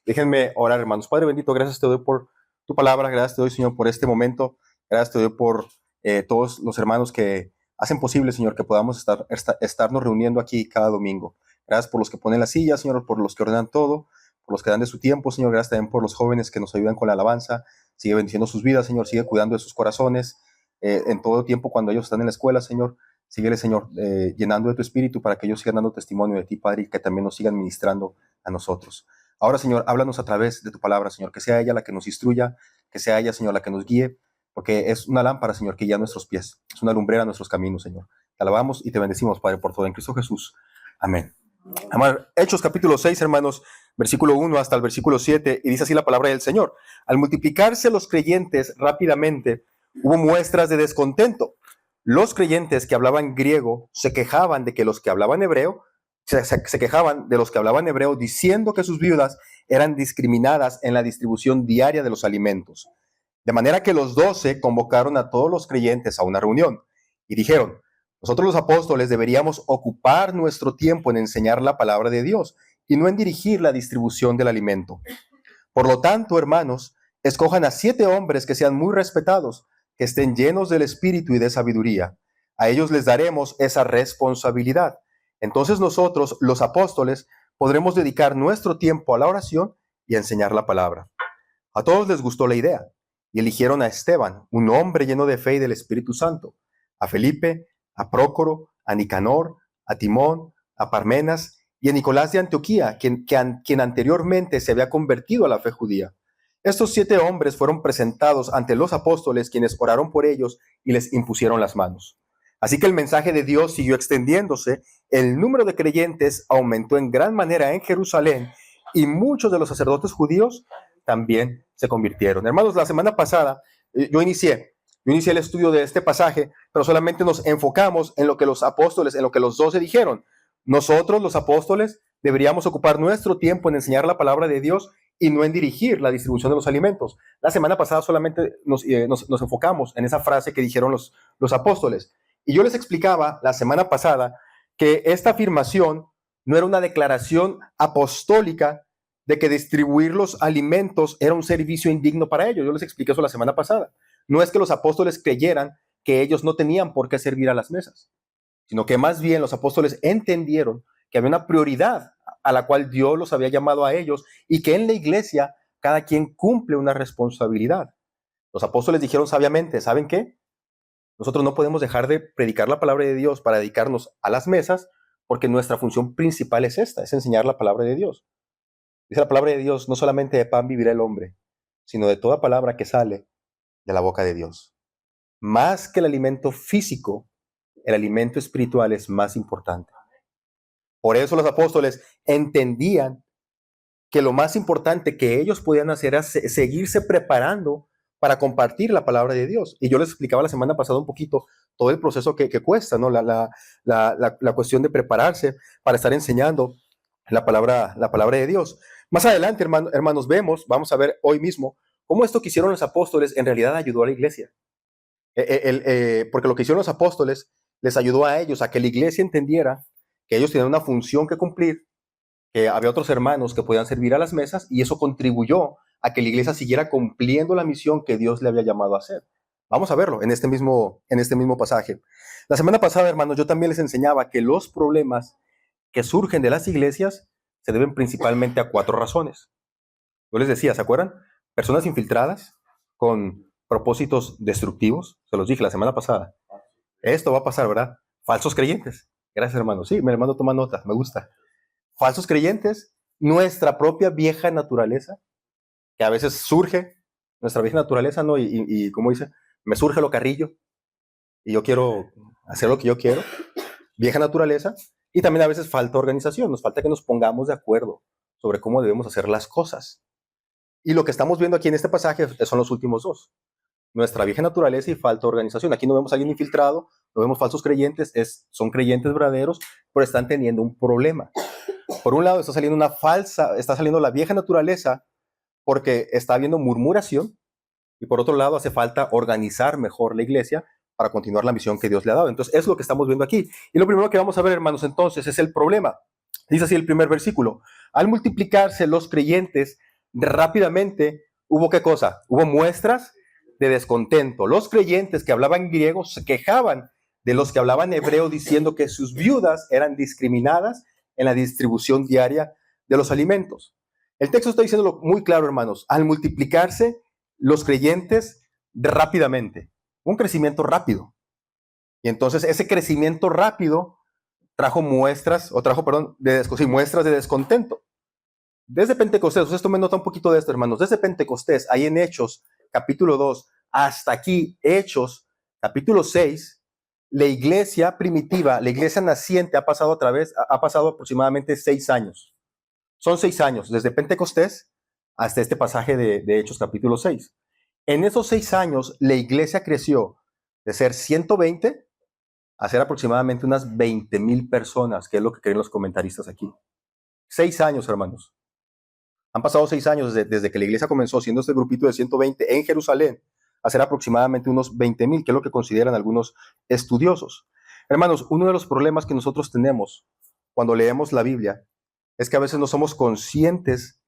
Déjenme orar, hermanos. Padre bendito, gracias te doy por tu palabra, gracias te doy, Señor, por este momento, gracias te doy por todos los hermanos que hacen posible, Señor, que podamos estarnos reuniendo aquí cada domingo. Gracias por los que ponen la silla, Señor, por los que ordenan todo, por los que dan de su tiempo, Señor. Gracias también por los jóvenes que nos ayudan con la alabanza. Sigue bendiciendo sus vidas, Señor, sigue cuidando de sus corazones en todo tiempo cuando ellos están en la escuela, Señor. Síguele, Señor, llenando de tu espíritu para que ellos sigan dando testimonio de ti, Padre, y que también nos sigan ministrando a nosotros. Ahora, Señor, háblanos a través de tu palabra, Señor, que sea ella la que nos instruya, que sea ella, Señor, la que nos guíe, porque es una lámpara, Señor, que guía nuestros pies, es una lumbrera a nuestros caminos, Señor. Te alabamos y te bendecimos, Padre, por todo en Cristo Jesús. Amén. Hechos capítulo 6, hermanos, versículo 1 hasta el versículo 7, y dice así la palabra del Señor. Al multiplicarse los creyentes rápidamente, hubo muestras de descontento. Los creyentes que hablaban griego se quejaban de que los que hablaban hebreo se quejaban de los que hablaban hebreo, diciendo que sus viudas eran discriminadas en la distribución diaria de los alimentos. De manera que los 12 convocaron a todos los creyentes a una reunión y dijeron: nosotros los apóstoles deberíamos ocupar nuestro tiempo en enseñar la palabra de Dios y no en dirigir la distribución del alimento. Por lo tanto, hermanos, escojan a 7 hombres que sean muy respetados, que estén llenos del espíritu y de sabiduría. A ellos les daremos esa responsabilidad. Entonces nosotros, los apóstoles, podremos dedicar nuestro tiempo a la oración y a enseñar la palabra. A todos les gustó la idea y eligieron a Esteban, un hombre lleno de fe y del Espíritu Santo, a Felipe, a Prócoro, a Nicanor, a Timón, a Parmenas y a Nicolás de Antioquía, quien anteriormente se había convertido a la fe judía. Estos 7 hombres fueron presentados ante los apóstoles, quienes oraron por ellos y les impusieron las manos. Así que el mensaje de Dios siguió extendiéndose, el número de creyentes aumentó en gran manera en Jerusalén y muchos de los sacerdotes judíos también se convirtieron. Hermanos, la semana pasada yo inicié el estudio de este pasaje, pero solamente nos enfocamos en lo que los apóstoles, en lo que los 12 dijeron. Nosotros, los apóstoles, deberíamos ocupar nuestro tiempo en enseñar la palabra de Dios y no en dirigir la distribución de los alimentos. La semana pasada solamente nos enfocamos en esa frase que dijeron los apóstoles. Y yo les explicaba la semana pasada que esta afirmación no era una declaración apostólica de que distribuir los alimentos era un servicio indigno para ellos. Yo les expliqué eso la semana pasada. No es que los apóstoles creyeran que ellos no tenían por qué servir a las mesas, sino que más bien los apóstoles entendieron que había una prioridad a la cual Dios los había llamado a ellos y que en la iglesia cada quien cumple una responsabilidad. Los apóstoles dijeron sabiamente: ¿saben qué? Nosotros no podemos dejar de predicar la palabra de Dios para dedicarnos a las mesas, porque nuestra función principal es esta, es enseñar la palabra de Dios. Dice la palabra de Dios: no solamente de pan vivirá el hombre, sino de toda palabra que sale de la boca de Dios. Más que el alimento físico, el alimento espiritual es más importante. Por eso los apóstoles entendían que lo más importante que ellos podían hacer era seguirse preparando para compartir la palabra de Dios. Y yo les explicaba la semana pasada un poquito todo el proceso que cuesta, ¿no? La cuestión de prepararse para estar enseñando la palabra de Dios. Más adelante, hermanos, vamos a ver hoy mismo cómo esto que hicieron los apóstoles en realidad ayudó a la iglesia. Porque lo que hicieron los apóstoles les ayudó a ellos a que la iglesia entendiera que ellos tenían una función que cumplir, que había otros hermanos que podían servir a las mesas, y eso contribuyó a que la iglesia siguiera cumpliendo la misión que Dios le había llamado a hacer. Vamos a verlo en este mismo pasaje. La semana pasada, hermanos, yo también les enseñaba que los problemas que surgen de las iglesias se deben principalmente a 4 razones. Yo les decía, ¿se acuerdan? Personas infiltradas con propósitos destructivos. Se los dije la semana pasada. Esto va a pasar, ¿verdad? Falsos creyentes. Gracias, hermano. Sí, mi hermano toma nota, me gusta. Falsos creyentes, nuestra propia vieja naturaleza, que a veces surge, nuestra vieja naturaleza, ¿no? Y como dice, me surge lo carrillo y yo quiero hacer lo que yo quiero. Vieja naturaleza. Y también a veces falta organización, nos falta que nos pongamos de acuerdo sobre cómo debemos hacer las cosas. Y lo que estamos viendo aquí en este pasaje son los últimos 2. Nuestra vieja naturaleza y falta organización. Aquí no vemos a alguien infiltrado, no vemos falsos creyentes, son creyentes verdaderos, pero están teniendo un problema. Por un lado está saliendo la vieja naturaleza porque está habiendo murmuración, y por otro lado hace falta organizar mejor la iglesia para continuar la misión que Dios le ha dado. Entonces es lo que estamos viendo aquí. Y lo primero que vamos a ver, hermanos, entonces es el problema. Dice así el primer versículo: al multiplicarse los creyentes, rápidamente hubo ¿qué cosa? Hubo muestras de descontento. Los creyentes que hablaban griego se quejaban de los que hablaban hebreo diciendo que sus viudas eran discriminadas en la distribución diaria de los alimentos. El texto está diciéndolo muy claro, hermanos. Al multiplicarse los creyentes rápidamente, un crecimiento rápido. Y entonces ese crecimiento rápido trajo muestras, muestras de descontento. Desde Pentecostés, ustedes tomen nota un poquito de esto, hermanos. Desde Pentecostés, ahí en Hechos, capítulo 2, hasta aquí, Hechos, capítulo 6, la iglesia primitiva, la iglesia naciente ha pasado aproximadamente 6 años. Son 6 años, desde Pentecostés hasta este pasaje de Hechos, capítulo 6. En esos 6 años, la iglesia creció de ser 120 a ser aproximadamente unas 20,000 personas, que es lo que creen los comentaristas aquí. 6 años, hermanos. Han pasado 6 años desde que la iglesia comenzó siendo este grupito de 120 en Jerusalén a ser aproximadamente unos 20,000, que es lo que consideran algunos estudiosos. Hermanos, uno de los problemas que nosotros tenemos cuando leemos la Biblia es que a veces no somos conscientes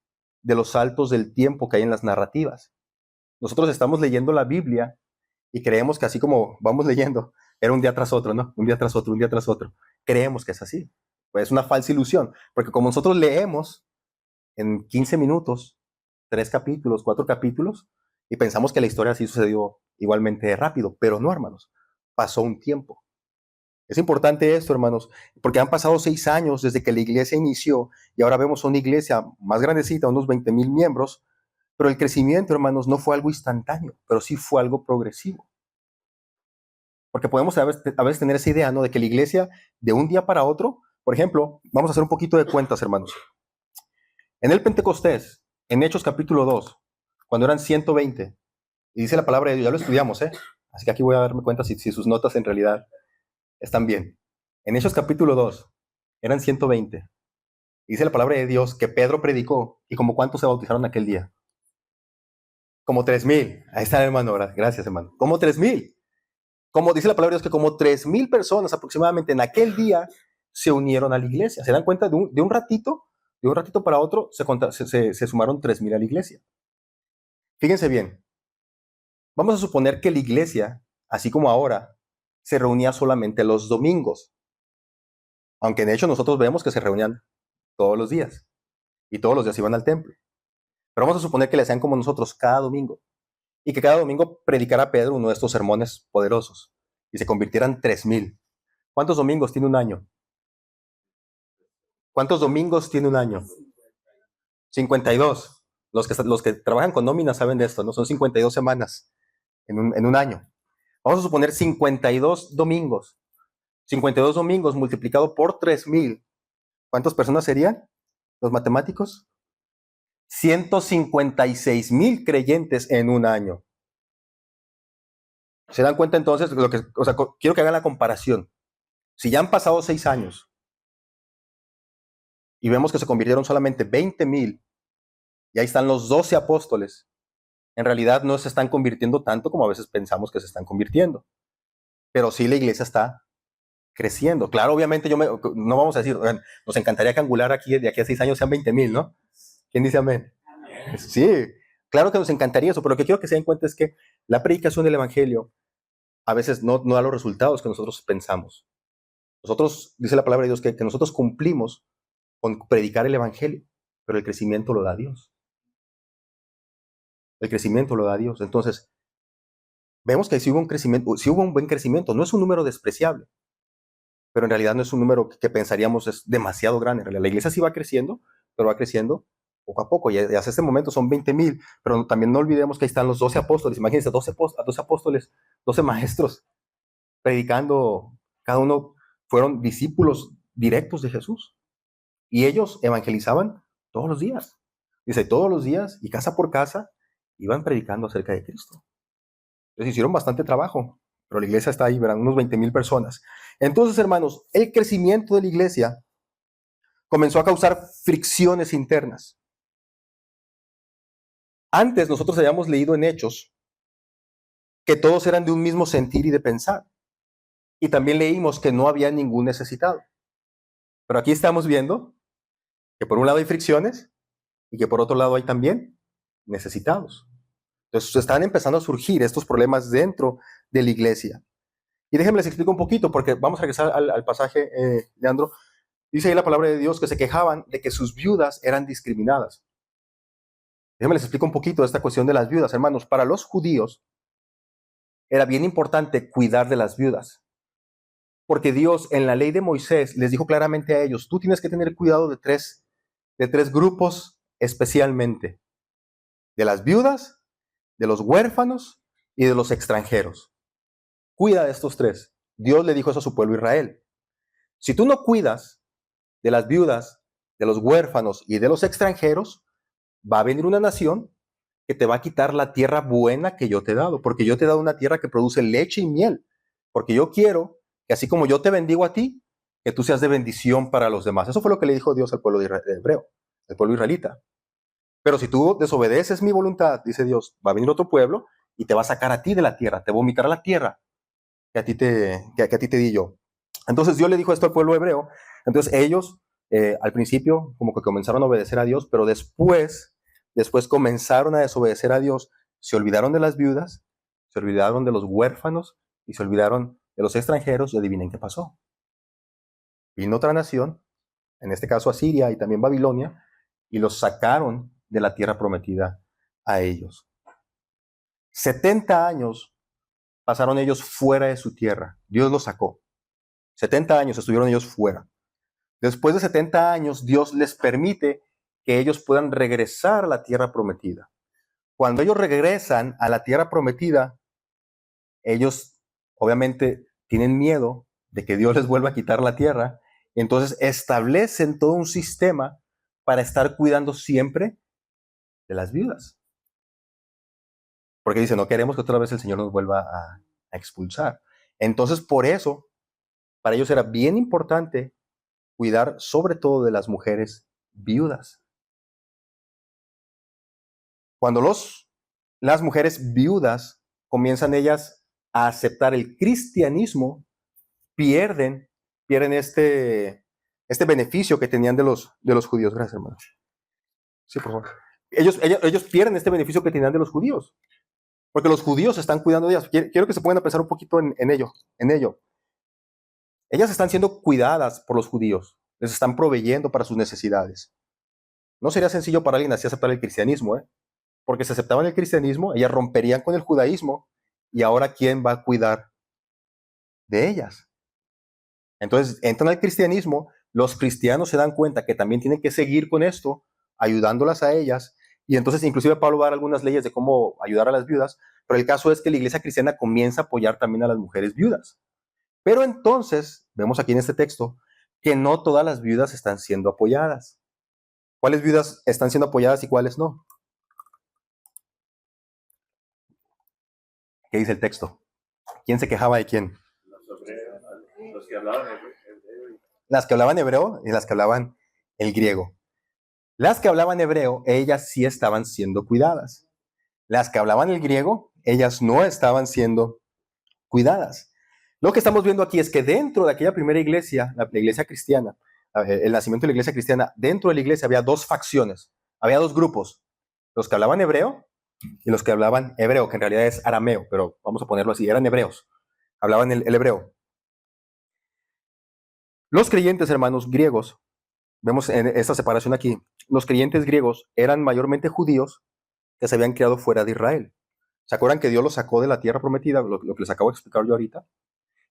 de los saltos del tiempo que hay en las narrativas. Nosotros estamos leyendo la Biblia y creemos que así como vamos leyendo, era un día tras otro, ¿no? Un día tras otro, un día tras otro. Creemos que es así. Pues es una falsa ilusión, porque como nosotros leemos en 15 minutos, 3 capítulos, 4 capítulos, y pensamos que la historia así sucedió igualmente rápido, pero no, hermanos. Pasó un tiempo. Es importante esto, hermanos, porque han pasado 6 años desde que la iglesia inició y ahora vemos una iglesia más grandecita, unos 20,000 miembros, pero el crecimiento, hermanos, no fue algo instantáneo, pero sí fue algo progresivo. Porque podemos a veces tener esa idea, ¿no? De que la iglesia de un día para otro, por ejemplo, vamos a hacer un poquito de cuentas, hermanos. En el Pentecostés, en Hechos capítulo 2, cuando eran 120, y dice la palabra de Dios, ya lo estudiamos, así que aquí voy a darme cuenta si sus notas en realidad están bien. En Hechos capítulo 2, eran 120. Y dice la palabra de Dios que Pedro predicó, y como cuántos se bautizaron aquel día. Como 3,000. Ahí está, hermano, gracias, hermano. Como 3,000. Como dice la palabra de Dios que como 3,000 personas aproximadamente en aquel día se unieron a la iglesia. ¿Se dan cuenta? De un ratito para otro se sumaron 3,000 a la iglesia. Fíjense bien. Vamos a suponer que la iglesia, así como ahora, se reunía solamente los domingos. Aunque de hecho nosotros vemos que se reunían todos los días. Y todos los días iban al templo. Pero vamos a suponer que le hacían como nosotros cada domingo. Y que cada domingo predicara Pedro uno de estos sermones poderosos. Y se convirtieran 3,000. ¿Cuántos domingos tiene un año? ¿Cuántos domingos tiene un año? 52. Los que trabajan con nómina saben de esto, ¿no? Son 52 semanas en un año. Vamos a suponer 52 domingos. 52 domingos multiplicado por 3,000. ¿Cuántas personas serían? ¿Los matemáticos? 156,000 creyentes en un año. ¿Se dan cuenta entonces? Quiero que hagan la comparación. Si ya han pasado 6 años y vemos que se convirtieron solamente 20,000, y ahí están los 12 apóstoles, en realidad no se están convirtiendo tanto como a veces pensamos que se están convirtiendo. Pero sí la iglesia está creciendo. Claro, obviamente no vamos a decir, nos encantaría que Angular de aquí a 6 años sean 20,000, ¿no? ¿Quién dice amén? Amén? Sí, claro que nos encantaría eso, pero lo que quiero que se den cuenta es que la predicación del evangelio a veces no da los resultados que nosotros pensamos. Nosotros, dice la palabra de Dios, que nosotros cumplimos con predicar el evangelio, pero el crecimiento lo da Dios. El crecimiento lo da Dios. Entonces, vemos que sí hubo un crecimiento, sí hubo un buen crecimiento. No es un número despreciable, pero en realidad no es un número que pensaríamos es demasiado grande. En realidad, la iglesia sí va creciendo, pero va creciendo poco a poco. Y hasta este momento son 20,000, pero también no olvidemos que ahí están los 12 apóstoles. Imagínense, 12 apóstoles, 12 maestros predicando. Cada uno fueron discípulos directos de Jesús. Y ellos evangelizaban todos los días. Dice, todos los días y casa por casa iban predicando acerca de Cristo. Entonces hicieron bastante trabajo, pero la iglesia está ahí, verán, unos 20,000 personas. Entonces, hermanos, el crecimiento de la iglesia comenzó a causar fricciones internas. Antes nosotros habíamos leído en Hechos que todos eran de un mismo sentir y de pensar. Y también leímos que no había ningún necesitado. Pero aquí estamos viendo que por un lado hay fricciones y que por otro lado hay también necesitados. Entonces están empezando a surgir estos problemas dentro de la iglesia. Y déjenme les explico un poquito, porque vamos a regresar al pasaje, Leandro. Dice ahí la palabra de Dios que se quejaban de que sus viudas eran discriminadas. Déjenme les explico un poquito de esta cuestión de las viudas, hermanos. Para los judíos era bien importante cuidar de las viudas, porque Dios en la ley de Moisés les dijo claramente a ellos, tú tienes que tener cuidado de tres grupos especialmente, de las viudas, de los huérfanos y de los extranjeros. Cuida de estos tres. Dios le dijo eso a su pueblo Israel. Si tú no cuidas de las viudas, de los huérfanos y de los extranjeros, va a venir una nación que te va a quitar la tierra buena que yo te he dado, porque yo te he dado una tierra que produce leche y miel, porque yo quiero que así como yo te bendigo a ti, que tú seas de bendición para los demás. Eso fue lo que le dijo Dios al pueblo hebreo, al pueblo israelita. Pero si tú desobedeces mi voluntad, dice Dios, va a venir otro pueblo y te va a sacar a ti de la tierra, te vomitará la tierra que a ti te di yo. Entonces Dios le dijo esto al pueblo hebreo. Entonces ellos al principio como que comenzaron a obedecer a Dios, pero después comenzaron a desobedecer a Dios, se olvidaron de las viudas, se olvidaron de los huérfanos y se olvidaron de los extranjeros, y adivinen qué pasó. Vino otra nación, en este caso Asiria y también Babilonia, y los sacaron de la tierra prometida a ellos. 70 años pasaron ellos fuera de su tierra. Dios los sacó. 70 años estuvieron ellos fuera. Después de 70 años, Dios les permite que ellos puedan regresar a la tierra prometida. Cuando ellos regresan a la tierra prometida, ellos obviamente tienen miedo de que Dios les vuelva a quitar la tierra. Entonces establecen todo un sistema para estar cuidando siempre de las viudas. Porque dicen, no queremos que otra vez el Señor nos vuelva a expulsar. Entonces, por eso, para ellos era bien importante cuidar sobre todo de las mujeres viudas. Cuando las mujeres viudas comienzan ellas a aceptar el cristianismo, pierden este beneficio que tenían de los judíos. Gracias, hermano. Sí, por favor. Ellos pierden este beneficio que tenían de los judíos, porque los judíos están cuidando de ellas. Quiero que se pongan a pensar un poquito en ello. Ellas están siendo cuidadas por los judíos, les están proveyendo para sus necesidades. No sería sencillo para alguien así aceptar el cristianismo, porque si aceptaban el cristianismo, ellas romperían con el judaísmo, y ahora ¿quién va a cuidar de ellas? Entonces entran al cristianismo, los cristianos se dan cuenta que también tienen que seguir con esto, ayudándolas a ellas, y entonces inclusive Pablo va a dar algunas leyes de cómo ayudar a las viudas, pero el caso es que la iglesia cristiana comienza a apoyar también a las mujeres viudas. Pero entonces, vemos aquí en este texto, que no todas las viudas están siendo apoyadas. ¿Cuáles viudas están siendo apoyadas y cuáles no? ¿Qué dice el texto? ¿Quién se quejaba de quién? Los que hablaban hebreo. Las que hablaban hebreo y las que hablaban el griego. Las que hablaban hebreo, ellas sí estaban siendo cuidadas. Las que hablaban el griego, ellas no estaban siendo cuidadas. Lo que estamos viendo aquí es que dentro de aquella primera iglesia, la iglesia cristiana, el nacimiento de la iglesia cristiana, dentro de la iglesia había dos facciones, había dos grupos, los que hablaban hebreo y los que hablaban hebreo, que en realidad es arameo, pero vamos a ponerlo así, eran hebreos, hablaban el hebreo. Los creyentes, hermanos griegos, vemos en esta separación aquí, los creyentes griegos eran mayormente judíos que se habían criado fuera de Israel. ¿Se acuerdan que Dios los sacó de la tierra prometida? Lo que les acabo de explicar yo ahorita.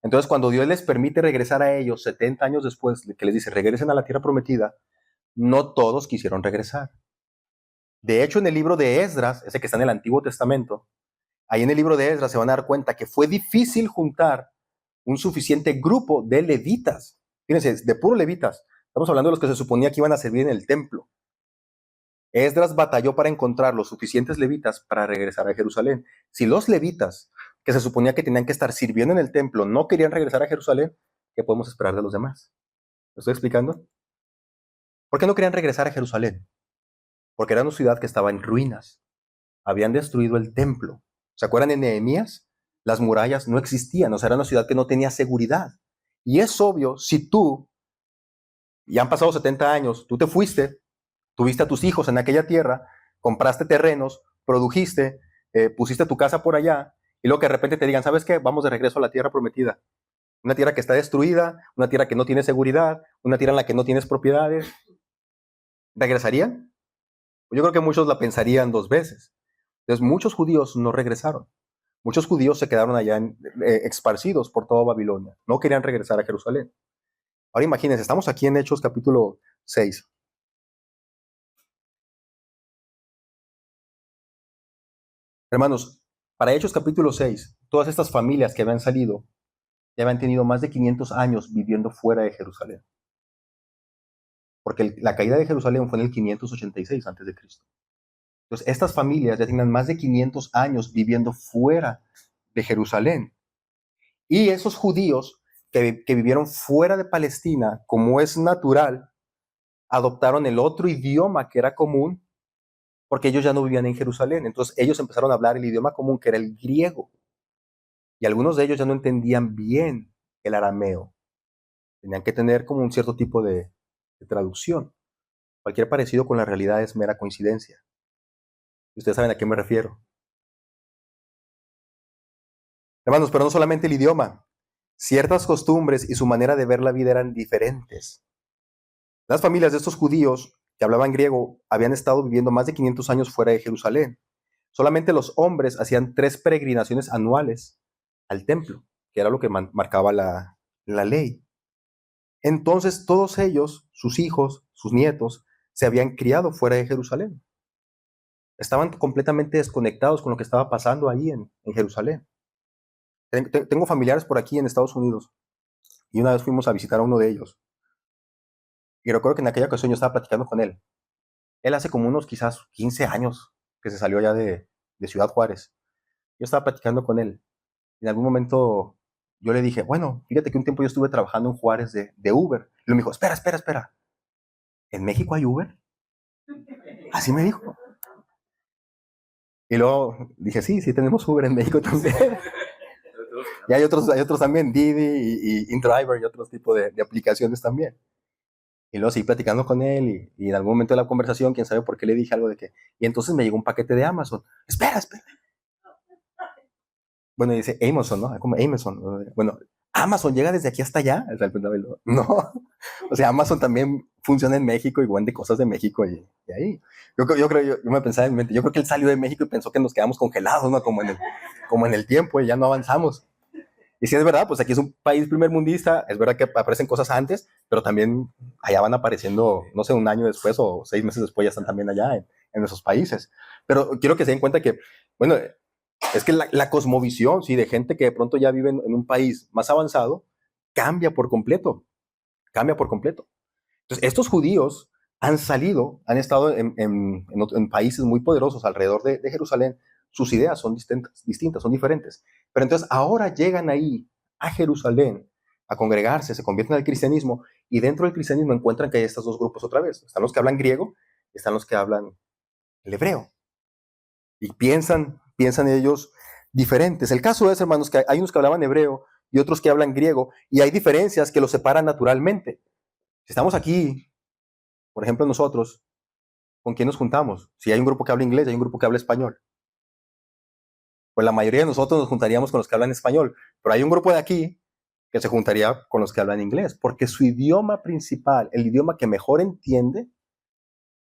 Entonces, cuando Dios les permite regresar a ellos 70 años después, que les dice, regresen a la tierra prometida, no todos quisieron regresar. De hecho, en el libro de Esdras, ese que está en el Antiguo Testamento, ahí en el libro de Esdras se van a dar cuenta que fue difícil juntar un suficiente grupo de levitas. Fíjense, de puros levitas. Estamos hablando de los que se suponía que iban a servir en el templo. Esdras batalló para encontrar los suficientes levitas para regresar a Jerusalén. Si los levitas, que se suponía que tenían que estar sirviendo en el templo, no querían regresar a Jerusalén, ¿qué podemos esperar de los demás? ¿Lo estoy explicando? ¿Por qué no querían regresar a Jerusalén? Porque era una ciudad que estaba en ruinas. Habían destruido el templo. ¿Se acuerdan de Nehemías? Las murallas no existían, o sea, era una ciudad que no tenía seguridad. Y es obvio, si tú, ya han pasado 70 años, tú te fuiste, tuviste a tus hijos en aquella tierra, compraste terrenos, produjiste, pusiste tu casa por allá, y luego que de repente te digan, ¿sabes qué? Vamos de regreso a la tierra prometida. Una tierra que está destruida, una tierra que no tiene seguridad, una tierra en la que no tienes propiedades. ¿Regresarían? Yo creo que muchos la pensarían dos veces. Entonces, muchos judíos no regresaron. Muchos judíos se quedaron allá esparcidos por toda Babilonia. No querían regresar a Jerusalén. Ahora imagínense, estamos aquí en Hechos capítulo 6. Hermanos, para Hechos capítulo 6, todas estas familias que habían salido ya habían tenido más de 500 años viviendo fuera de Jerusalén. Porque la caída de Jerusalén fue en el 586 a.C. Entonces, estas familias ya tenían más de 500 años viviendo fuera de Jerusalén. Y esos judíos que vivieron fuera de Palestina, como es natural, adoptaron el otro idioma que era común, porque ellos ya no vivían en Jerusalén. Entonces ellos empezaron a hablar el idioma común, que era el griego. Y algunos de ellos ya no entendían bien el arameo. Tenían que tener como un cierto tipo de traducción. Cualquier parecido con la realidad es mera coincidencia. Y ustedes saben a qué me refiero. Hermanos, pero no solamente el idioma. Ciertas costumbres y su manera de ver la vida eran diferentes. Las familias de estos judíos que hablaban griego habían estado viviendo más de 500 años fuera de Jerusalén. Solamente los hombres hacían 3 peregrinaciones anuales al templo, que era lo que marcaba la ley. Entonces todos ellos, sus hijos, sus nietos, se habían criado fuera de Jerusalén. Estaban completamente desconectados con lo que estaba pasando ahí en Jerusalén. Tengo familiares por aquí en Estados Unidos y una vez fuimos a visitar a uno de ellos. Y recuerdo que en aquella ocasión yo estaba platicando con él. Él hace como unos quizás 15 años que se salió ya de Ciudad Juárez. Yo estaba platicando con él. En algún momento yo le dije, bueno, fíjate que un tiempo yo estuve trabajando en Juárez de Uber. Y él me dijo, espera. ¿En México hay Uber? Así me dijo. Y luego dije, sí, tenemos Uber en México también. Y hay otros también, Didi y InDriver y otros tipos de aplicaciones también. Y luego seguí platicando con él y en algún momento de la conversación, quién sabe por qué le dije algo de que... Y entonces me llegó un paquete de Amazon. Espera. Bueno, dice Amazon, ¿no? Como Amazon. Bueno, Amazon llega desde aquí hasta allá. No, o sea, Amazon también funciona en México y vende cosas de México y ahí. Yo me pensaba en mente, yo creo que él salió de México y pensó que nos quedamos congelados, ¿no? Como en el tiempo y ya no avanzamos. Y si es verdad, pues aquí es un país primermundista, es verdad que aparecen cosas antes, pero también allá van apareciendo, no sé, un año después o 6 meses después ya están también allá en esos países. Pero quiero que se den cuenta que, bueno, es que la cosmovisión, sí, de gente que de pronto ya vive en un país más avanzado, cambia por completo. Entonces, estos judíos han salido, han estado en países muy poderosos alrededor de Jerusalén. Sus ideas son distintas, son diferentes. Pero entonces ahora llegan ahí a Jerusalén a congregarse, se convierten al cristianismo y dentro del cristianismo encuentran que hay estos dos grupos otra vez. Están los que hablan griego y están los que hablan el hebreo. Y piensan ellos diferentes. El caso es, hermanos, que hay unos que hablaban hebreo y otros que hablan griego y hay diferencias que los separan naturalmente. Si estamos aquí, por ejemplo, nosotros, ¿con quién nos juntamos? Si hay un grupo que habla inglés, hay un grupo que habla español. Pues la mayoría de nosotros nos juntaríamos con los que hablan español, pero hay un grupo de aquí que se juntaría con los que hablan inglés, porque su idioma principal, el idioma que mejor entiende,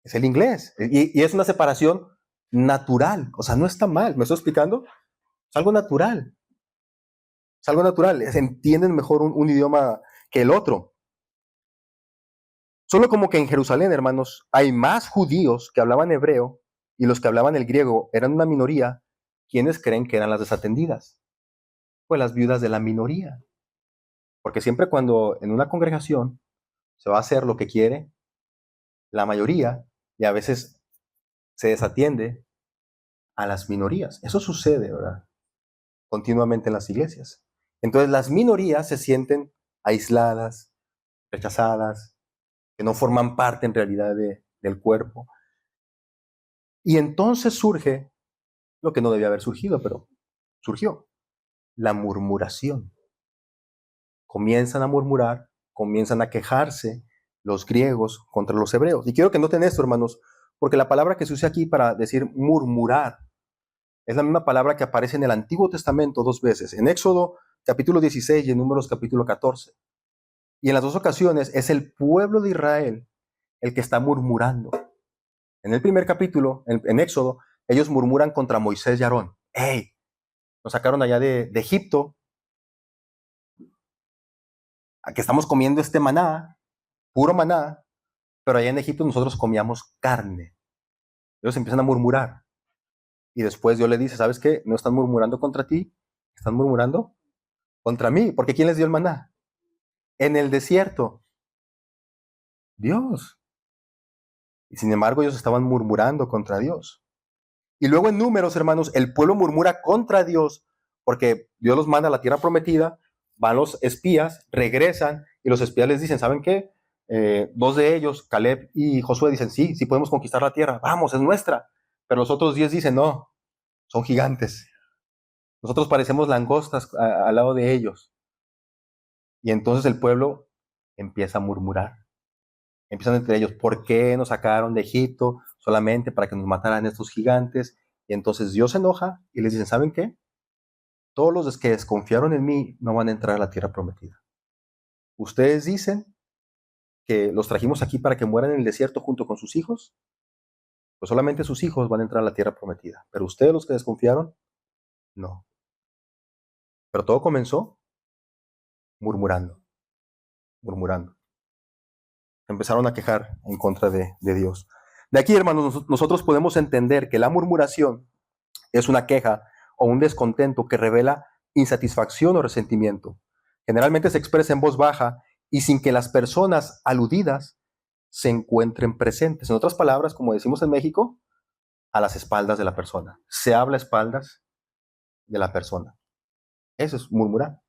es el inglés. Y es una separación natural, o sea, no está mal, ¿me estoy explicando? Es algo natural, se entienden mejor un idioma que el otro. Solo como que en Jerusalén, hermanos, hay más judíos que hablaban hebreo y los que hablaban el griego eran una minoría. ¿Quiénes creen que eran las desatendidas? Pues las viudas de la minoría. Porque siempre cuando en una congregación se va a hacer lo que quiere la mayoría y a veces se desatiende a las minorías. Eso sucede, ¿verdad? Continuamente en las iglesias. Entonces las minorías se sienten aisladas, rechazadas, que no forman parte en realidad del cuerpo. Y entonces surge lo que no debía haber surgido, pero surgió, la murmuración. Comienzan a murmurar, comienzan a quejarse los griegos contra los hebreos. Y quiero que noten esto, hermanos, porque la palabra que se usa aquí para decir murmurar Es la misma palabra que aparece en el Antiguo Testamento 2 veces, en Éxodo capítulo 16 y en Números capítulo 14. Y en las dos ocasiones es el pueblo de Israel el que está murmurando. En el primer capítulo, en Éxodo, ellos murmuran contra Moisés y Aarón. ¡Hey! Nos sacaron allá de Egipto, a que estamos comiendo este maná, puro maná, pero allá en Egipto nosotros comíamos carne. Ellos empiezan a murmurar. Y después Dios le dice, ¿sabes qué? No están murmurando contra ti, están murmurando contra mí. Porque ¿quién les dio el maná? En el desierto, Dios. Y sin embargo ellos estaban murmurando contra Dios. Y luego en Números, hermanos, el pueblo murmura contra Dios porque Dios los manda a la tierra prometida, van los espías, regresan y los espías les dicen, ¿saben qué? Dos de ellos, Caleb y Josué, dicen, sí, sí podemos conquistar la tierra, vamos, es nuestra. Pero los otros 10 dicen, no, son gigantes. Nosotros parecemos langostas al lado de ellos. Y entonces el pueblo empieza a murmurar. Empiezan entre ellos, ¿por qué nos sacaron de Egipto solamente para que nos mataran estos gigantes? Y entonces Dios se enoja y les dice, ¿saben qué? Todos los que desconfiaron en mí no van a entrar a la tierra prometida. Ustedes dicen que los trajimos aquí para que mueran en el desierto junto con sus hijos, pues solamente sus hijos van a entrar a la tierra prometida. Pero ustedes los que desconfiaron, no. Pero todo comenzó murmurando, murmurando. Empezaron a quejar en contra de Dios. De aquí, hermanos, nosotros podemos entender que la murmuración es una queja o un descontento que revela insatisfacción o resentimiento. Generalmente se expresa en voz baja y sin que las personas aludidas se encuentren presentes. En otras palabras, como decimos en México, a las espaldas de la persona. Se habla a espaldas de la persona. Eso es murmurar.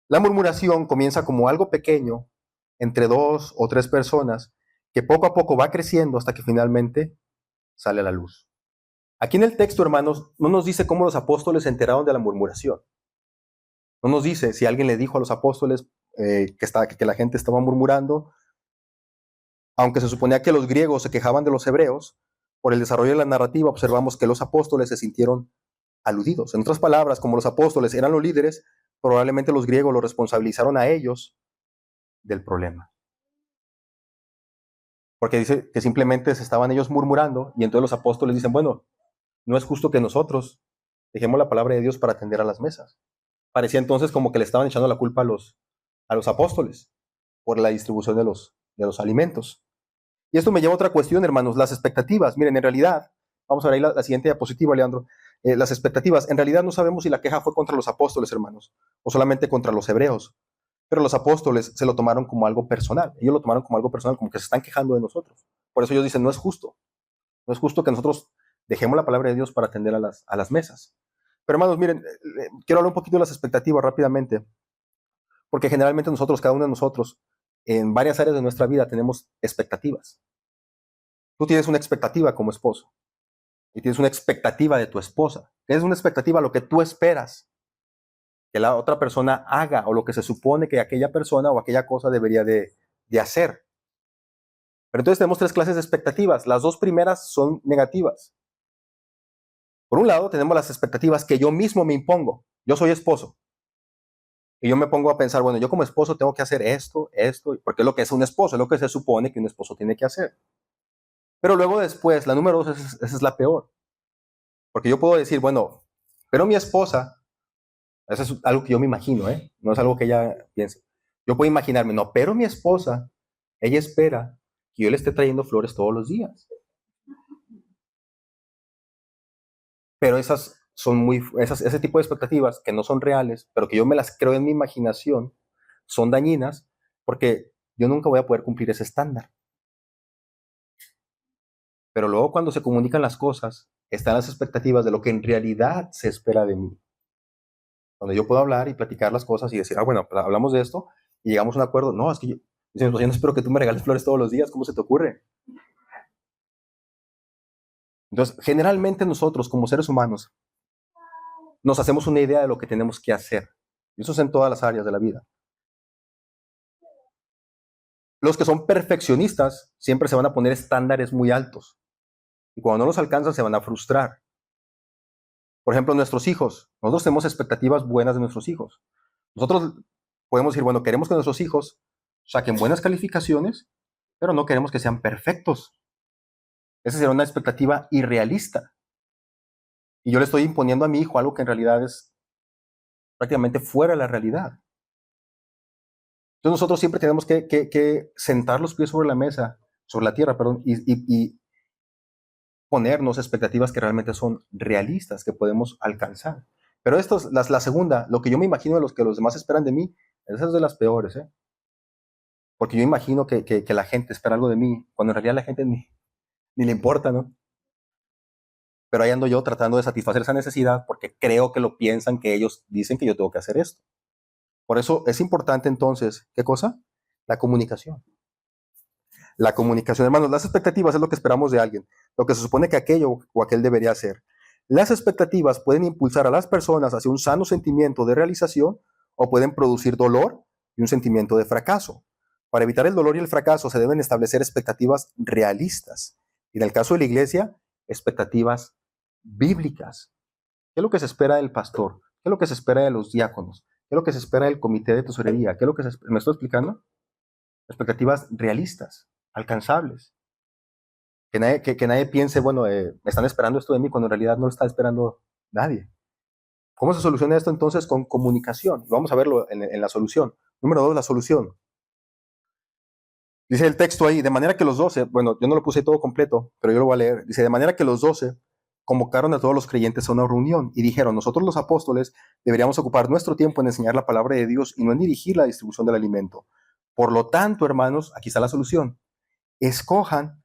La murmuración comienza como algo pequeño entre 2 o 3 personas que poco a poco va creciendo hasta que finalmente sale a la luz. Aquí en el texto, hermanos, no nos dice cómo los apóstoles se enteraron de la murmuración. No nos dice si alguien le dijo a los apóstoles que la gente estaba murmurando, aunque se suponía que los griegos se quejaban de los hebreos. Por el desarrollo de la narrativa observamos que los apóstoles se sintieron aludidos. En otras palabras, como los apóstoles eran los líderes, probablemente los griegos los responsabilizaron a ellos del problema. Porque dice que simplemente se estaban ellos murmurando y entonces los apóstoles dicen, bueno, no es justo que nosotros dejemos la palabra de Dios para atender a las mesas. Parecía entonces como que le estaban echando la culpa a los apóstoles por la distribución de los alimentos. Y esto me lleva a otra cuestión, hermanos, las expectativas. Miren, en realidad, vamos a ver ahí la siguiente diapositiva, Leandro. Las expectativas. En realidad no sabemos si la queja fue contra los apóstoles, hermanos, o solamente contra los hebreos. Pero los apóstoles se lo tomaron como algo personal. Ellos lo tomaron como algo personal, como que se están quejando de nosotros. Por eso ellos dicen, no es justo. No es justo que nosotros dejemos la palabra de Dios para atender a las mesas. Pero hermanos, miren, quiero hablar un poquito de las expectativas rápidamente. Porque generalmente nosotros, cada uno de nosotros, en varias áreas de nuestra vida tenemos expectativas. Tú tienes una expectativa como esposo y tienes una expectativa de tu esposa. Es una expectativa lo que tú esperas que la otra persona haga o lo que se supone que aquella persona o aquella cosa debería de hacer. Pero entonces tenemos 3 clases de expectativas. Las 2 primeras son negativas. Por un lado, tenemos las expectativas que yo mismo me impongo. Yo soy esposo. Y yo me pongo a pensar, bueno, yo como esposo tengo que hacer esto, porque es lo que es un esposo, es lo que se supone que un esposo tiene que hacer. Pero luego después, la número 2, esa es la peor. Porque yo puedo decir, bueno, pero mi esposa, eso es algo que yo me imagino, no es algo que ella piense. Yo puedo imaginarme, no, pero mi esposa, ella espera que yo le esté trayendo flores todos los días. Pero esas son ese tipo de expectativas que no son reales, pero que yo me las creo en mi imaginación, son dañinas porque yo nunca voy a poder cumplir ese estándar. Pero luego cuando se comunican las cosas, están las expectativas de lo que en realidad se espera de mí. Cuando yo puedo hablar y platicar las cosas y decir, bueno, hablamos de esto y llegamos a un acuerdo. No, es que yo no espero que tú me regales flores todos los días. ¿Cómo se te ocurre? Entonces, generalmente nosotros como seres humanos nos hacemos una idea de lo que tenemos que hacer. Y eso es en todas las áreas de la vida. Los que son perfeccionistas siempre se van a poner estándares muy altos. Y cuando no los alcanzan se van a frustrar. Por ejemplo, nuestros hijos. Nosotros tenemos expectativas buenas de nuestros hijos. Nosotros podemos decir, bueno, queremos que nuestros hijos saquen buenas calificaciones, pero no queremos que sean perfectos. Esa sería una expectativa irrealista. Y yo le estoy imponiendo a mi hijo algo que en realidad es prácticamente fuera de la realidad. Entonces nosotros siempre tenemos que sentar los pies sobre la mesa, sobre la tierra, perdón, y ponernos expectativas que realmente son realistas, que podemos alcanzar. Pero esto es la segunda, lo que yo me imagino de los que los demás esperan de mí, esa es de las peores, ¿eh? Porque yo imagino que la gente espera algo de mí, cuando en realidad la gente ni le importa, ¿no? Pero ahí ando yo tratando de satisfacer esa necesidad porque creo que lo piensan, que ellos dicen que yo tengo que hacer esto. Por eso es importante entonces, ¿qué cosa? La comunicación. La comunicación, hermanos, las expectativas es lo que esperamos de alguien, lo que se supone que aquello o aquel debería hacer. Las expectativas pueden impulsar a las personas hacia un sano sentimiento de realización o pueden producir dolor y un sentimiento de fracaso. Para evitar el dolor y el fracaso se deben establecer expectativas realistas. Y en el caso de la iglesia, expectativas bíblicas. ¿Qué es lo que se espera del pastor? ¿Qué es lo que se espera de los diáconos? ¿Qué es lo que se espera del comité de tesorería? ¿Qué es lo que ¿Me estoy explicando? Expectativas realistas, alcanzables. Que nadie piense, bueno, me están esperando esto de mí cuando en realidad no lo está esperando nadie. ¿Cómo se soluciona esto entonces? Con comunicación. Vamos a verlo en la solución. Número 2, la solución. Dice el texto ahí, de manera que los 12, bueno, yo no lo puse todo completo, pero yo lo voy a leer. Dice, de manera que los 12 convocaron a todos los creyentes a una reunión y dijeron, nosotros los apóstoles deberíamos ocupar nuestro tiempo en enseñar la palabra de Dios y no en dirigir la distribución del alimento. Por lo tanto, hermanos, aquí está la solución. Escojan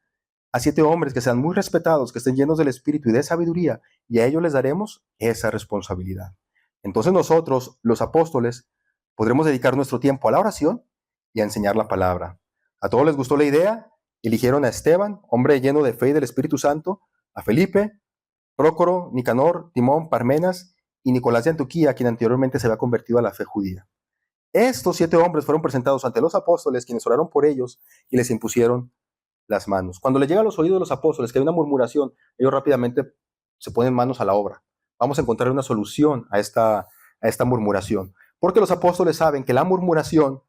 a 7 hombres que sean muy respetados, que estén llenos del espíritu y de sabiduría, y a ellos les daremos esa responsabilidad. Entonces nosotros, los apóstoles, podremos dedicar nuestro tiempo a la oración y a enseñar la palabra. A todos les gustó la idea, eligieron a Esteban, hombre lleno de fe y del Espíritu Santo, a Felipe, Prócoro, Nicanor, Timón, Parmenas y Nicolás de Antioquía, quien anteriormente se había convertido a la fe judía. Estos 7 hombres fueron presentados ante los apóstoles, quienes oraron por ellos y les impusieron las manos. Cuando le llega a los oídos de los apóstoles que hay una murmuración, ellos rápidamente se ponen manos a la obra. Vamos a encontrar una solución a esta murmuración. Porque los apóstoles saben que la murmuración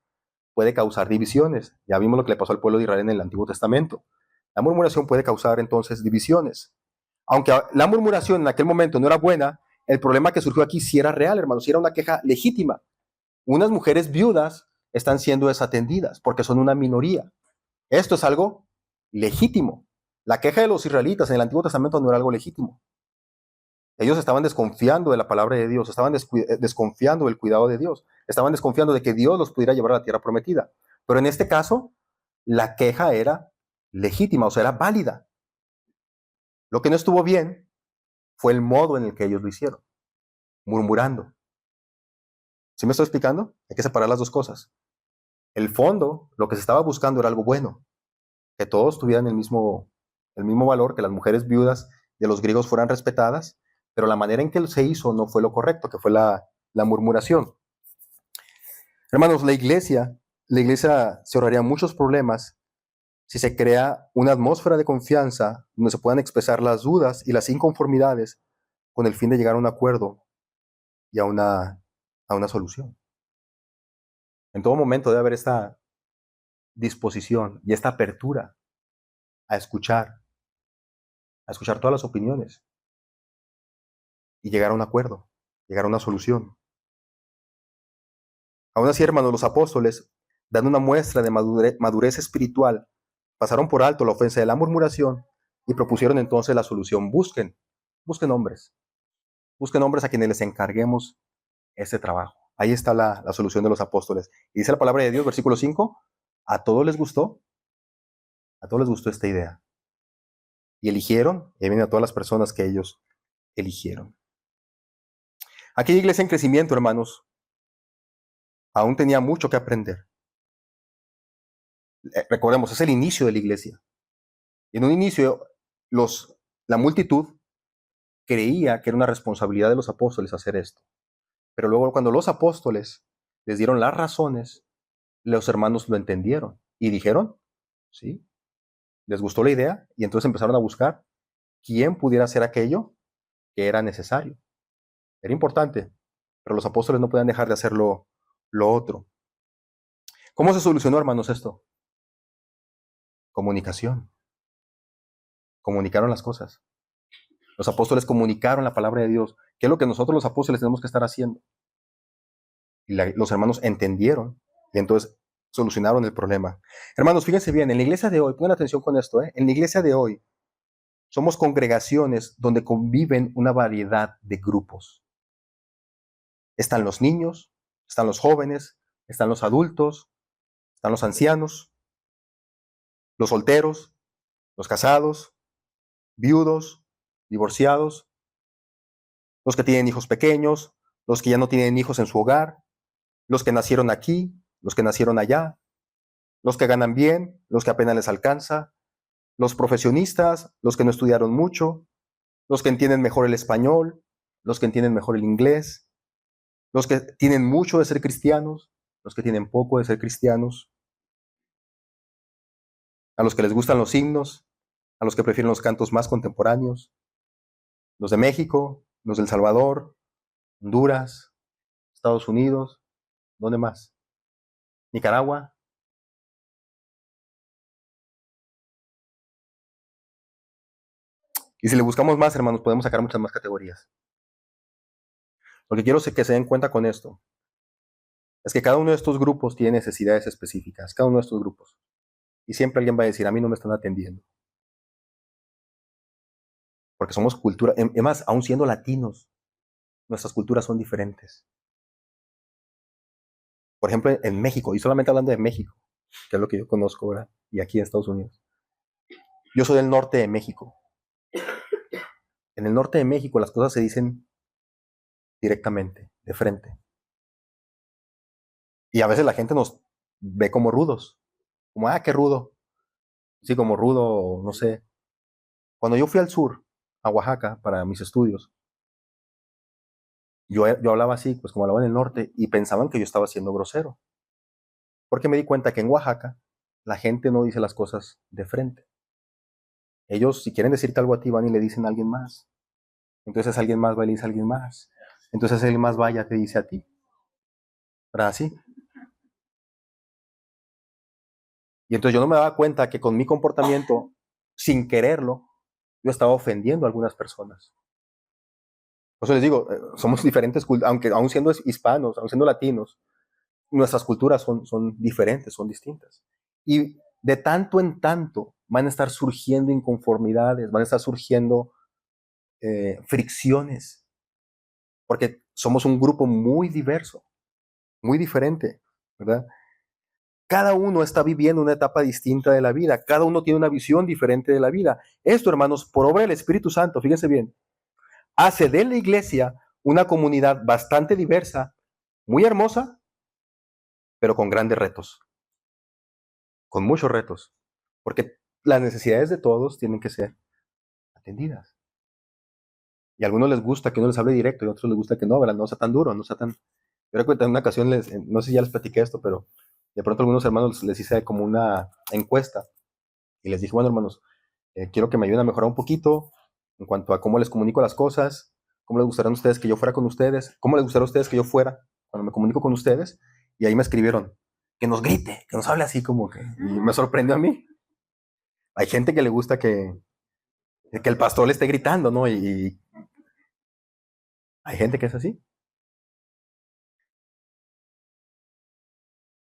puede causar divisiones. Ya vimos lo que le pasó al pueblo de Israel en el Antiguo Testamento. La murmuración puede causar entonces divisiones. Aunque la murmuración en aquel momento no era buena, el problema que surgió aquí sí era real, hermanos, sí era una queja legítima. Unas mujeres viudas están siendo desatendidas porque son una minoría. Esto es algo legítimo. La queja de los israelitas en el Antiguo Testamento no era algo legítimo. Ellos estaban desconfiando de la palabra de Dios, estaban desconfiando del cuidado de Dios, estaban desconfiando de que Dios los pudiera llevar a la tierra prometida. Pero en este caso, la queja era legítima, o sea, era válida. Lo que no estuvo bien fue el modo en el que ellos lo hicieron, murmurando. ¿Sí me estoy explicando? Hay que separar las dos cosas. El fondo, lo que se estaba buscando era algo bueno, que todos tuvieran el mismo valor, que las mujeres viudas de los griegos fueran respetadas, pero la manera en que se hizo no fue lo correcto, que fue la murmuración. Hermanos, la iglesia se ahorraría muchos problemas si se crea una atmósfera de confianza donde se puedan expresar las dudas y las inconformidades con el fin de llegar a un acuerdo y a una solución. En todo momento debe haber esta disposición y esta apertura a escuchar todas las opiniones y llegar a un acuerdo, llegar a una solución. Aún así, hermanos, los apóstoles, dando una muestra de madurez espiritual, pasaron por alto la ofensa de la murmuración y propusieron entonces la solución. Busquen hombres a quienes les encarguemos este trabajo. Ahí está la solución de los apóstoles. Y dice la palabra de Dios, versículo 5, a todos les gustó esta idea. Y eligieron, y vienen a todas las personas que ellos eligieron. Aquella iglesia en crecimiento, hermanos, aún tenía mucho que aprender. Recordemos, es el inicio de la iglesia. Y en un inicio, la multitud creía que era una responsabilidad de los apóstoles hacer esto. Pero luego, cuando los apóstoles les dieron las razones, los hermanos lo entendieron y dijeron, sí, les gustó la idea y entonces empezaron a buscar quién pudiera hacer aquello que era necesario. Era importante, pero los apóstoles no podían dejar de hacer lo otro. ¿Cómo se solucionó, hermanos, esto? Comunicación. Comunicaron las cosas. Los apóstoles comunicaron la palabra de Dios, que es lo que nosotros los apóstoles tenemos que estar haciendo. Y los hermanos entendieron y entonces solucionaron el problema. Hermanos, fíjense bien, en la iglesia de hoy, pongan atención con esto, en la iglesia de hoy somos congregaciones donde conviven una variedad de grupos. Están los niños, están los jóvenes, están los adultos, están los ancianos, los solteros, los casados, viudos, divorciados, los que tienen hijos pequeños, los que ya no tienen hijos en su hogar, los que nacieron aquí, los que nacieron allá, los que ganan bien, los que apenas les alcanza, los profesionistas, los que no estudiaron mucho, los que entienden mejor el español, los que entienden mejor el inglés, los que tienen mucho de ser cristianos, los que tienen poco de ser cristianos, a los que les gustan los himnos, a los que prefieren los cantos más contemporáneos, los de México, los de El Salvador, Honduras, Estados Unidos, ¿dónde más? Nicaragua. Y si le buscamos más, hermanos, podemos sacar muchas más categorías. Lo que quiero es que se den cuenta con esto es que cada uno de estos grupos tiene necesidades específicas, cada uno de estos grupos. Y siempre alguien va a decir, a mí no me están atendiendo. Porque somos cultura, además, aún siendo latinos, nuestras culturas son diferentes. Por ejemplo, en México, y solamente hablando de México, que es lo que yo conozco ahora, y aquí en Estados Unidos. Yo soy del norte de México. En el norte de México las cosas se dicen directamente, de frente. Y a veces la gente nos ve como rudos. Como, qué rudo. Sí, como rudo, no sé. Cuando yo fui al sur, a Oaxaca, para mis estudios, yo hablaba así, pues como hablaba en el norte, y pensaban que yo estaba siendo grosero. Porque me di cuenta que en Oaxaca la gente no dice las cosas de frente. Ellos, si quieren decirte algo a ti, van y le dicen a alguien más. Entonces alguien más va y le dice a alguien más. Entonces alguien más va y ya te dice a ti. ¿Verdad? Así. Y entonces yo no me daba cuenta que con mi comportamiento, sin quererlo, yo estaba ofendiendo a algunas personas. Por eso les digo, somos diferentes, aunque aún siendo hispanos, aún siendo latinos, nuestras culturas son diferentes, son distintas. Y de tanto en tanto van a estar surgiendo inconformidades, van a estar surgiendo fricciones, porque somos un grupo muy diverso, muy diferente, ¿verdad? Cada uno está viviendo una etapa distinta de la vida, cada uno tiene una visión diferente de la vida. Esto, hermanos, por obra del Espíritu Santo, fíjense bien, hace de la iglesia una comunidad bastante diversa, muy hermosa, pero con grandes retos, con muchos retos, porque las necesidades de todos tienen que ser atendidas. Y a algunos les gusta que uno les hable directo y a otros les gusta que no, ¿verdad? No sea tan duro, no sea tan... Yo recuerdo en una ocasión, no sé si ya les platiqué esto, pero de pronto a algunos hermanos les hice como una encuesta y les dije, bueno, hermanos, quiero que me ayuden a mejorar un poquito en cuanto a cómo les comunico las cosas, cómo les gustaría a ustedes que yo fuera con ustedes, cómo les gustaría a ustedes que yo fuera cuando me comunico con ustedes. Y ahí me escribieron, que nos grite, que nos hable así como que... Y me sorprendió a mí. Hay gente que le gusta que el pastor le esté gritando, ¿no? Y hay gente que es así.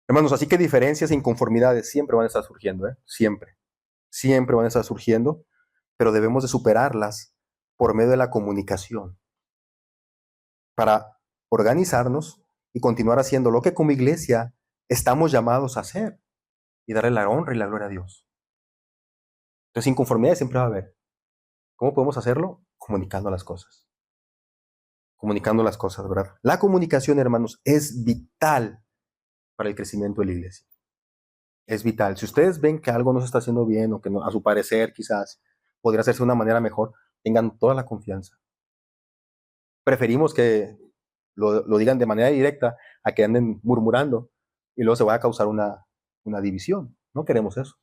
Hermanos, así que diferencias e inconformidades siempre van a estar surgiendo, ¿eh? Siempre. Siempre van a estar surgiendo, pero debemos de superarlas por medio de la comunicación para organizarnos y continuar haciendo lo que como iglesia estamos llamados a hacer y darle la honra y la gloria a Dios. Entonces, inconformidades siempre va a haber. ¿Cómo podemos hacerlo? Comunicando las cosas. Comunicando las cosas, ¿verdad? La comunicación, hermanos, es vital para el crecimiento de la iglesia. Es vital. Si ustedes ven que algo no se está haciendo bien o que no, a su parecer quizás podría hacerse de una manera mejor, tengan toda la confianza. Preferimos que lo digan de manera directa a que anden murmurando y luego se vaya a causar una división. No queremos eso.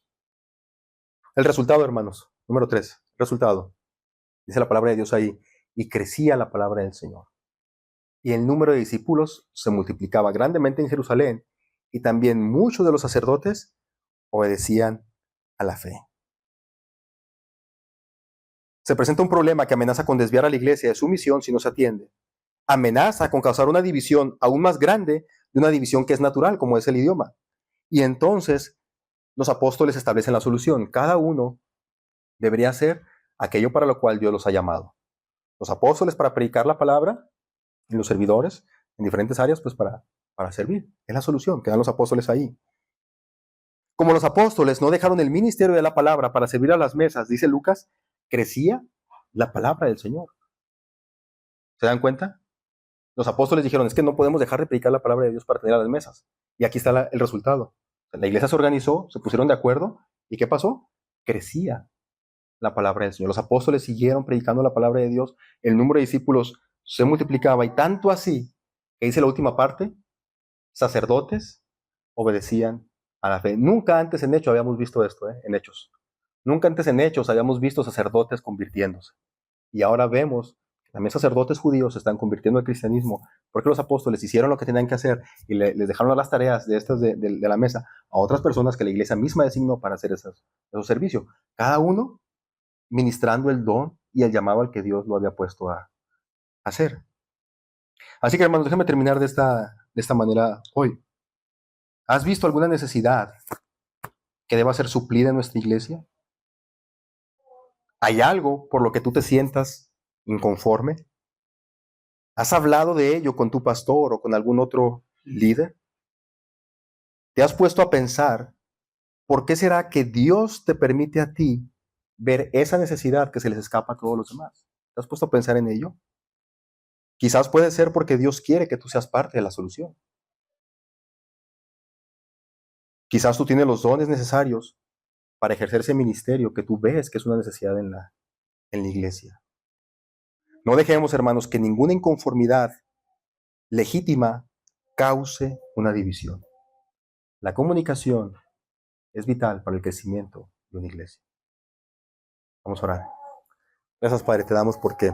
El resultado, hermanos. Número 3. Resultado. Dice la palabra de Dios ahí. Y crecía la palabra del Señor. y el número de discípulos se multiplicaba grandemente en Jerusalén, y también muchos de los sacerdotes obedecían a la fe. Se presenta un problema que amenaza con desviar a la iglesia de su misión si no se atiende. Amenaza con causar una división aún más grande de una división que es natural, como es el idioma. Y entonces los apóstoles establecen la solución. Cada uno debería hacer aquello para lo cual Dios los ha llamado. Los apóstoles para predicar la palabra, y los servidores en diferentes áreas, pues para servir. Es la solución, quedan los apóstoles ahí. Como los apóstoles no dejaron el ministerio de la palabra para servir a las mesas, dice Lucas, crecía la palabra del Señor. ¿Se dan cuenta? Los apóstoles dijeron, es que no podemos dejar de predicar la palabra de Dios para tener a las mesas. Y aquí está el resultado. La iglesia se organizó, se pusieron de acuerdo, ¿y qué pasó? Crecía la palabra del Señor. Los apóstoles siguieron predicando la palabra de Dios, el número de discípulos se multiplicaba, y tanto así, que dice la última parte, sacerdotes obedecían a la fe. Nunca antes en Hechos habíamos visto esto, en Hechos. Nunca antes en Hechos habíamos visto sacerdotes convirtiéndose. Y ahora vemos que también sacerdotes judíos se están convirtiendo al cristianismo, porque los apóstoles hicieron lo que tenían que hacer y les dejaron las tareas de estas de la mesa a otras personas que la iglesia misma designó para hacer esos servicios. Cada uno ministrando el don y el llamado al que Dios lo había puesto a hacer. Así que, hermanos, déjenme terminar de esta manera hoy. ¿Has visto alguna necesidad que deba ser suplida en nuestra iglesia? ¿Hay algo por lo que tú te sientas inconforme? ¿Has hablado de ello con tu pastor o con algún otro líder? ¿Te has puesto a pensar por qué será que Dios te permite a ti ver esa necesidad que se les escapa a todos los demás? ¿Te has puesto a pensar en ello? Quizás puede ser porque Dios quiere que tú seas parte de la solución. Quizás tú tienes los dones necesarios para ejercer ese ministerio que tú ves que es una necesidad en la iglesia. No dejemos, hermanos, que ninguna inconformidad legítima cause una división. La comunicación es vital para el crecimiento de una iglesia. Vamos a orar. Gracias, Padre, te damos porque